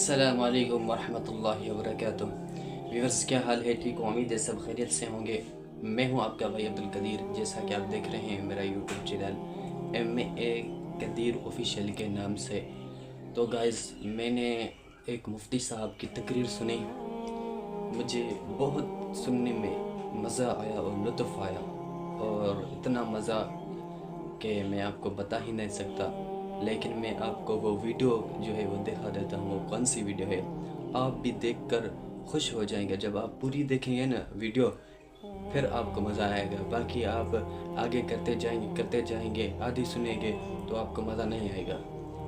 السلام علیکم ورحمۃ اللہ وبرکاتہ۔ ویورز، کیا حال ہے؟ ٹھیک ہوں، امید ہے سب خیریت سے ہوں گے۔ میں ہوں آپ کا بھائی عبدالقدیر، جیسا کہ آپ دیکھ رہے ہیں میرا یوٹیوب چینل MA قدیر آفیشیل کے نام سے۔ تو گائز، میں نے ایک مفتی صاحب کی تقریر سنی، مجھے بہت سننے میں مزہ آیا اور لطف آیا، اور اتنا مزہ کہ میں آپ کو بتا ہی نہیں سکتا۔ لیکن میں آپ کو وہ ویڈیو جو ہے وہ دکھا دیتا ہوں، وہ کون سی ویڈیو ہے، آپ بھی دیکھ کر خوش ہو جائیں گے۔ جب آپ پوری دیکھیں گے نا ویڈیو، پھر آپ کو مزہ آئے گا۔ باقی آپ آگے کرتے جائیں گے، آدھی سنیں گے تو آپ کو مزہ نہیں آئے گا۔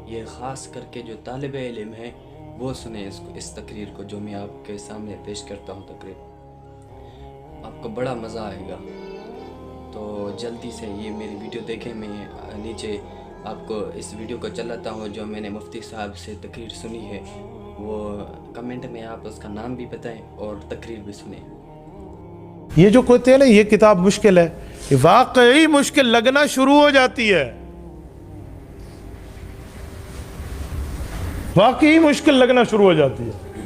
یہ خاص کر کے جو طالب علم ہیں وہ سنیں اس تقریر کو، جو میں آپ کے سامنے پیش کرتا ہوں تقریر، آپ کو بڑا مزہ آئے گا۔ تو جلدی سے یہ میری ویڈیو دیکھیں۔ میں نیچے آپ کو اس ویڈیو کو چلاتا ہوں جو میں نے مفتی صاحب سے تقریر سنی ہے، وہ کمنٹ میں آپ اس کا نام بھی بتائیں اور تقریر بھی سنیں۔ یہ جو کہتے ہیں نا یہ کتاب مشکل ہے، یہ واقعی مشکل لگنا شروع ہو جاتی ہے، واقعی مشکل لگنا شروع ہو جاتی ہے۔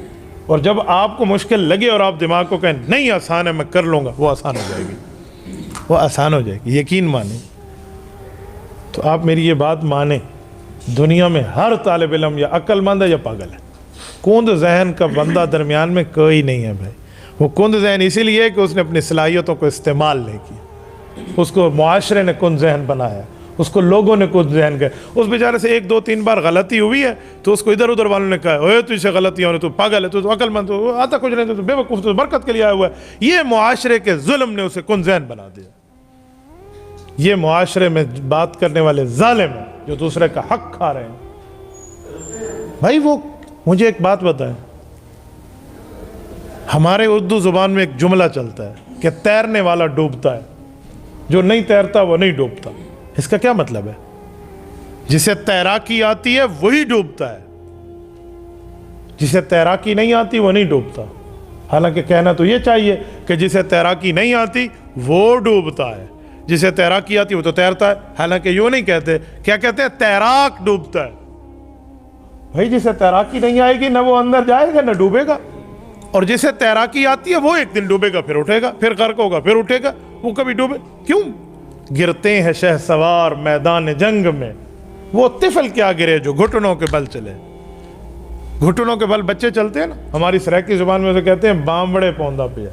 اور جب آپ کو مشکل لگے اور آپ دماغ کو کہیں نہیں آسان ہے، میں کر لوں گا، وہ آسان ہو جائے گی، وہ آسان ہو جائے گی، یقین مانیں۔ تو آپ میری یہ بات مانیں، دنیا میں ہر طالب علم یا عقل مند ہے یا پاگل ہے، کند ذہن کا بندہ درمیان میں کوئی نہیں ہے بھائی۔ وہ کند ذہن اسی لیے ہے کہ اس نے اپنی صلاحیتوں کو استعمال نہیں کیا، اس کو معاشرے نے کند ذہن بنایا، اس کو لوگوں نے کند ذہن کیا۔ اس بیچارے سے 1 2 3 بار غلطی ہوئی ہے تو اس کو ادھر ادھر والوں نے کہا اوے تو اسے غلطی ہونے، تو پاگل ہے، تو عقل مند، تو آتا کچھ نہیں، تو بے وقوف، تو برکت کے لیے آیا ہوا ہے۔ یہ معاشرے کے ظلم نے اسے کند ذہن بنا دیا۔ یہ معاشرے میں بات کرنے والے ظالم ہیں جو دوسرے کا حق کھا رہے ہیں۔ بھائی وہ مجھے ایک بات بتائیں، ہمارے اردو زبان میں ایک جملہ چلتا ہے کہ تیرنے والا ڈوبتا ہے، جو نہیں تیرتا وہ نہیں ڈوبتا۔ اس کا کیا مطلب ہے؟ جسے تیراکی آتی ہے وہی ڈوبتا ہے، جسے تیراکی نہیں آتی وہ نہیں ڈوبتا۔ حالانکہ کہنا تو یہ چاہیے کہ جسے تیراکی نہیں آتی وہ ڈوبتا ہے، جسے تیراکی آتی وہ تو تیرتا ہے۔ حالانکہ یوں نہیں کہتے، کیا کہتے ہیں؟ تیراک ڈوبتا ہے۔ بھائی جسے تیراکی نہیں آئے گی نہ وہ اندر جائے گا نہ ڈوبے گا، اور جسے تیراکی آتی ہے وہ ایک دن ڈوبے گا، پھر اٹھے گا، پھر غرق ہوگا، پھر اٹھے گا، وہ کبھی ڈوبے کیوں؟ گرتے ہیں شہسوار میدان جنگ میں، وہ طفل کیا گرے جو گھٹنوں کے بل چلے۔ گھٹنوں کے بل بچے چلتے ہیں نا، ہماری سریکی زبان میں اسے کہتے ہیں بامبڑے پوندا پیا،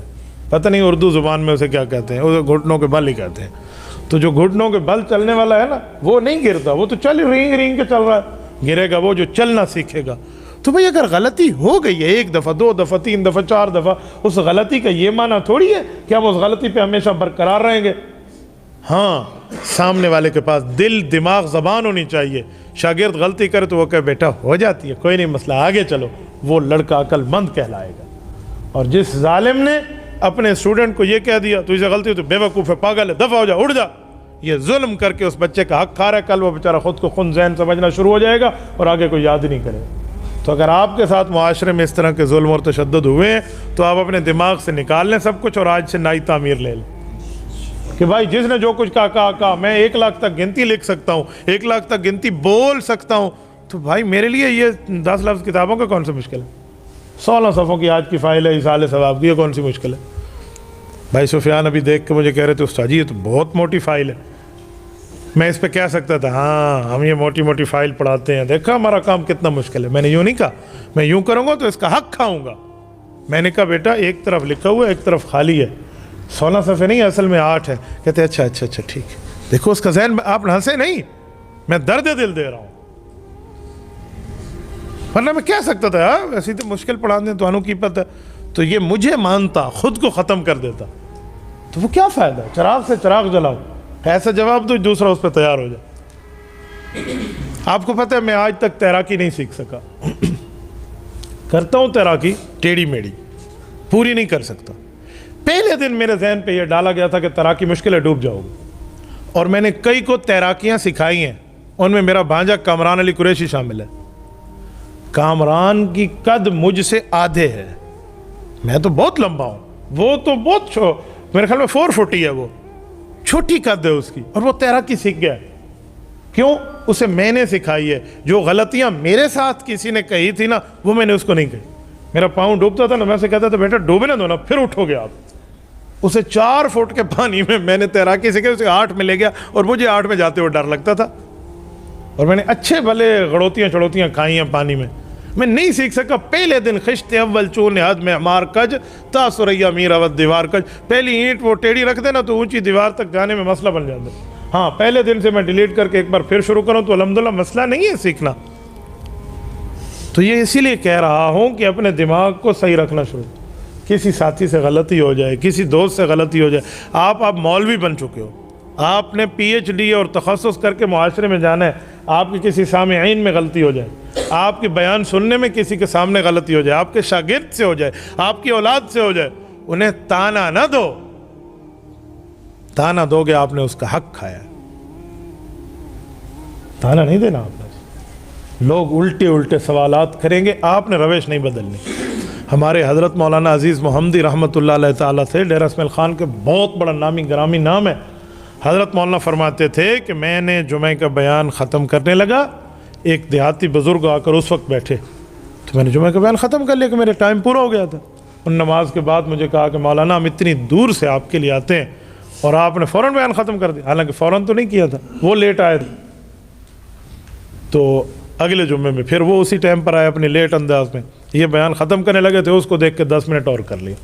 پتہ نہیں اردو زبان میں اسے کیا کہتے ہیں، اسے گھٹنوں کے بل ہی کہتے ہیں۔ تو جو گھٹنوں کے بل چلنے والا ہے نا وہ نہیں گرتا، وہ تو چل رینگ رینگ کے چل رہا ہے، گرے گا وہ جو چلنا سیکھے گا۔ تو بھئی اگر غلطی ہو گئی ہے 1 دفعہ 2 دفعہ 3 دفعہ 4 دفعہ، اس غلطی کا یہ معنی تھوڑی ہے کہ ہم اس غلطی پہ ہمیشہ برقرار رہیں گے۔ ہاں، سامنے والے کے پاس دل، دماغ، زبان ہونی چاہیے۔ شاگرد غلطی کرے تو وہ کہے بیٹا ہو جاتی ہے، کوئی نہیں مسئلہ، آگے چلو، وہ لڑکا عقل مند کہلائے گا۔ اور جس ظالم نے اپنے اسٹوڈنٹ کو یہ کہہ دیا تو اسے غلطی ہو تو بے وقوف ہے، پاگل ہے، دفع ہو جا، اٹھ جا، یہ ظلم کر کے اس بچے کا حق کھا رہا ہے، کل وہ بیچارہ خود کو خون ذہن سمجھنا شروع ہو جائے گا اور آگے کوئی یاد نہیں کرے۔ تو اگر آپ کے ساتھ معاشرے میں اس طرح کے ظلم اور تشدد ہوئے ہیں تو آپ اپنے دماغ سے نکال لیں سب کچھ اور آج سے نئی تعمیر لے لیں کہ بھائی جس نے جو کچھ کہا، میں 1 لاکھ تک گنتی لکھ سکتا ہوں، 1 لاکھ تک گنتی بول سکتا ہوں، تو بھائی میرے لیے یہ 10 لفظ کتابوں کا کون سی مشکل ہے؟ 16 صفحوں کی آج کی فائل ہے ایصال ثواب کی، یہ کون سی مشکل ہے؟ بھائی سفیان ابھی دیکھ کے مجھے کہہ رہے تھے استاد جی یہ تو بہت موٹی فائل ہے، میں اس پہ کہہ سکتا تھا ہاں ہم یہ موٹی موٹی فائل پڑھاتے ہیں، دیکھا ہمارا کام کتنا مشکل ہے۔ میں نے یوں نہیں کہا، میں یوں کروں گا تو اس کا حق کھاؤں گا۔ میں نے کہا بیٹا ایک طرف لکھا ہوا ہے ایک طرف خالی ہے، 16 صفحے نہیں اصل میں 8 ہے۔ کہتے ہیں اچھا ٹھیک ہے، دیکھو اس کا ذہن، آپ ہنسے نہیں، میں درد دل دے رہا ہوں، ورنہ میں کہہ سکتا تھا ایسی تو مشکل پڑھانے تو انہوں کی پتہ، تو یہ مجھے مانتا خود کو ختم کر دیتا تو وہ کیا فائدہ ہے؟ چراغ سے چراغ جلاؤ، ایسا جواب دو دوسرا اس پہ تیار ہو جائے۔ آپ کو پتہ ہے میں آج تک تیراکی نہیں سیکھ سکا، کرتا ہوں تیراکی ٹیڑھی میڑھی، پوری نہیں کر سکتا۔ پہلے دن میرے ذہن پہ یہ ڈالا گیا تھا کہ تیراکی مشکل ہے، ڈوب جاؤ گے، اور میں نے کئی کو تیراکیاں سکھائی ہیں، ان میں میرا بھانجا کامران علی قریشی شامل ہے۔ کامران کی قد مجھ سے آدھے ہے، میں تو بہت لمبا ہوں، وہ تو بہت میرے خیال میں 4 فٹ ہی ہے، وہ چھوٹی قد ہے اس کی، اور وہ تیراکی سیکھ گیا کیوں؟ اسے میں نے سکھائی ہے. جو غلطیاں میرے ساتھ کسی نے کہی تھی نا وہ میں نے اس کو نہیں کہی. میرا پاؤں ڈوبتا تھا نا، میں اسے کہتا تھا بیٹا ڈوبے نہ دو نا، پھر اٹھو گے آپ. اسے 4 فٹ کے پانی میں نے تیراکی سیکھی، اسے 8 میں لے گیا اور مجھے 8 میں جاتے ہوئے ڈر لگتا تھا. اور میں نے اچھے بھلے غڑوتیاں چڑوتیاں کھائی ہیں پانی میں. میں نہیں سیکھ سکا. پہلے دن خشت اول چون حد میں مار کج تا سریا میر اود دیوار کج. پہلی اینٹ وہ ٹیڑھی رکھ دے نا تو اونچی دیوار تک جانے میں مسئلہ بن جاتا. ہاں پہلے دن سے میں ڈیلیٹ کر کے ایک بار پھر شروع کروں تو الحمدللہ مسئلہ نہیں ہے سیکھنا. تو یہ اسی لیے کہہ رہا ہوں کہ اپنے دماغ کو صحیح رکھنا شروع. کسی ساتھی سے غلطی ہو جائے، کسی دوست سے غلطی ہو جائے، آپ مولوی بن چکے ہو، آپ نے پی ایچ ڈی اور تخصص کر کے معاشرے میں جانا ہے. آپ کی کسی سامعین میں غلطی ہو جائے، آپ کے بیان سننے میں کسی کے سامنے غلطی ہو جائے، آپ کے شاگرد سے ہو جائے، آپ کی اولاد سے ہو جائے، انہیں تانا نہ دو. تانا دو گے آپ نے اس کا حق کھایا. تانا نہیں دینا آپ نے. لوگ الٹے سوالات کریں گے، آپ نے روش نہیں بدلنی. ہمارے حضرت مولانا عزیز محمدی رحمۃ اللہ علیہ تعالیٰ سے، ڈیرہ اسماعیل خان کے بہت بڑا نامی گرامی نام ہے. حضرت مولانا فرماتے تھے کہ میں نے جمعہ کا بیان ختم کرنے لگا، ایک دیہاتی بزرگ آ کر اس وقت بیٹھے تو میں نے جمعہ کا بیان ختم کر لیا کہ میرے ٹائم پورا ہو گیا تھا. ان نماز کے بعد مجھے کہا کہ مولانا ہم اتنی دور سے آپ کے لیے آتے ہیں اور آپ نے فوراً بیان ختم کر دیا. حالانکہ فوراً تو نہیں کیا تھا، وہ لیٹ آئے تھے. تو اگلے جمعے میں پھر وہ اسی ٹائم پر آئے اپنی لیٹ انداز میں. یہ بیان ختم کرنے لگے تھے، اس کو دیکھ کے 10 منٹ اور کر لیا.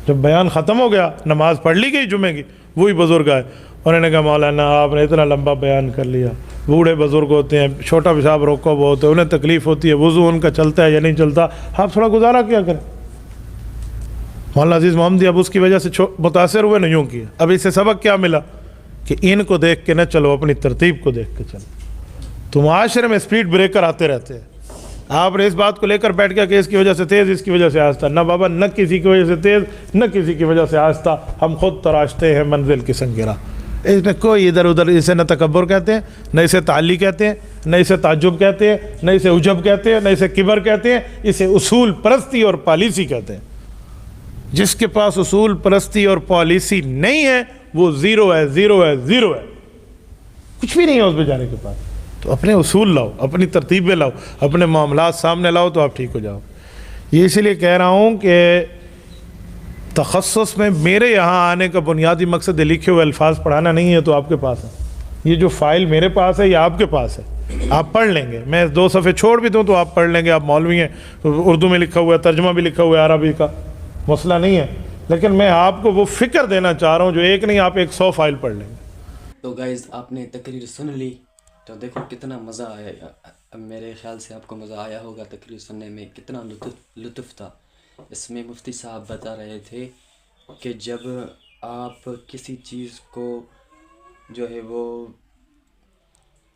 جب بیان ختم ہو گیا، نماز پڑھ لی گئی جمعے کی، وہی بزرگ آئے. انہوں نے کہا مولانا آپ نے اتنا لمبا بیان کر لیا. بوڑھے بزرگ ہوتے ہیں، چھوٹا پیشاب روکا ہوا ہوتا ہے، انہیں تکلیف ہوتی ہے، وضو ان کا چلتا ہے یا نہیں چلتا، آپ تھوڑا گزارا کیا کریں. مولانا عزیز محمدی اب اس کی وجہ سے متاثر ہوئے، نہیں کیا. اب اس سے سبق کیا ملا کہ ان کو دیکھ کے نہ چلو، اپنی ترتیب کو دیکھ کے چلو. تو معاشرے میں سپیڈ بریکر آتے رہتے ہیں. آپ نے اس بات کو لے کر بیٹھ گیا کہ اس کی وجہ سے تیز، اس کی وجہ سے آہستہ. نہ بابا، نہ کسی کی وجہ سے تیز، نہ کسی کی وجہ سے آہستہ. ہم خود تراشتے ہیں منزل کی سنگرا. اس میں کوئی ادھر ادھر، اسے نہ تکبر کہتے ہیں، نہ اسے تعلی کہتے ہیں، نہ اسے تعجب کہتے ہیں، نہ اسے عجب کہتے ہیں، نہ اسے کبر کہتے ہیں. اسے اصول پرستی اور پالیسی کہتے ہیں. جس کے پاس اصول پرستی اور پالیسی نہیں ہے وہ زیرو ہے، زیرو ہے، زیرو ہے. کچھ بھی نہیں ہے اس بیچارے کے پاس. تو اپنے اصول لاؤ، اپنی ترتیبیں لاؤ، اپنے معاملات سامنے لاؤ تو آپ ٹھیک ہو جاؤ. یہ اسی لیے کہہ رہا ہوں کہ تخصص میں میرے یہاں آنے کا بنیادی مقصد لکھے ہوئے الفاظ پڑھانا نہیں ہے. تو آپ کے پاس ہے یہ جو فائل، میرے پاس ہے، یہ آپ کے پاس ہے، آپ پڑھ لیں گے. میں 2 صفحے چھوڑ بھی دوں تو آپ پڑھ لیں گے. آپ مولوی ہیں، اردو میں لکھا ہوا ہے، ترجمہ بھی لکھا ہوا ہے عربی کا، مسئلہ نہیں ہے. لیکن میں آپ کو وہ فکر دینا چاہ رہا ہوں جو ایک نہیں، آپ 100 فائل پڑھ لیں گے. تو گائز آپ نے تقریر سن لی تو دیکھو کتنا مزہ آیا. میرے خیال سے آپ کو مزہ آیا ہوگا تقریر سننے میں. کتنا لطف تھا. اس میں مفتی صاحب بتا رہے تھے کہ جب آپ کسی چیز کو جو ہے وہ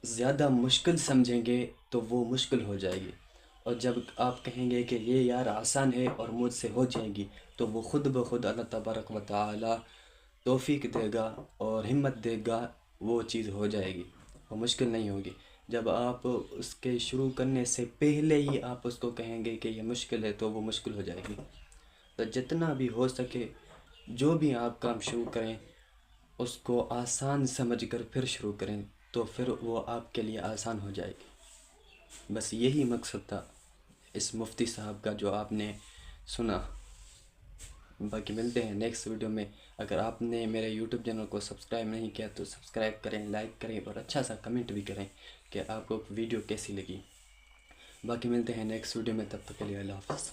زیادہ مشکل سمجھیں گے تو وہ مشکل ہو جائے گی، اور جب آپ کہیں گے کہ یہ یار آسان ہے اور مجھ سے ہو جائے گی تو وہ خود بخود اللہ تبارک و تعالی توفیق دے گا اور ہمت دے گا، وہ چیز ہو جائے گی، وہ مشکل نہیں ہوگی. جب آپ اس کے شروع کرنے سے پہلے ہی آپ اس کو کہیں گے کہ یہ مشکل ہے تو وہ مشکل ہو جائے گی. تو جتنا بھی ہو سکے جو بھی آپ کام شروع کریں اس کو آسان سمجھ کر پھر شروع کریں تو پھر وہ آپ کے لیے آسان ہو جائے گی. بس یہی مقصد تھا اس مفتی صاحب کا جو آپ نے سنا. باقی ملتے ہیں نیکسٹ ویڈیو میں. اگر آپ نے میرے یوٹیوب چینل کو سبسکرائب نہیں کیا تو سبسکرائب کریں، لائک کریں اور اچھا سا کمنٹ بھی کریں کہ آپ کو ویڈیو کیسی لگی. باقی ملتے ہیں نیکسٹ ویڈیو میں، تب تک کے لیے اللہ حافظ.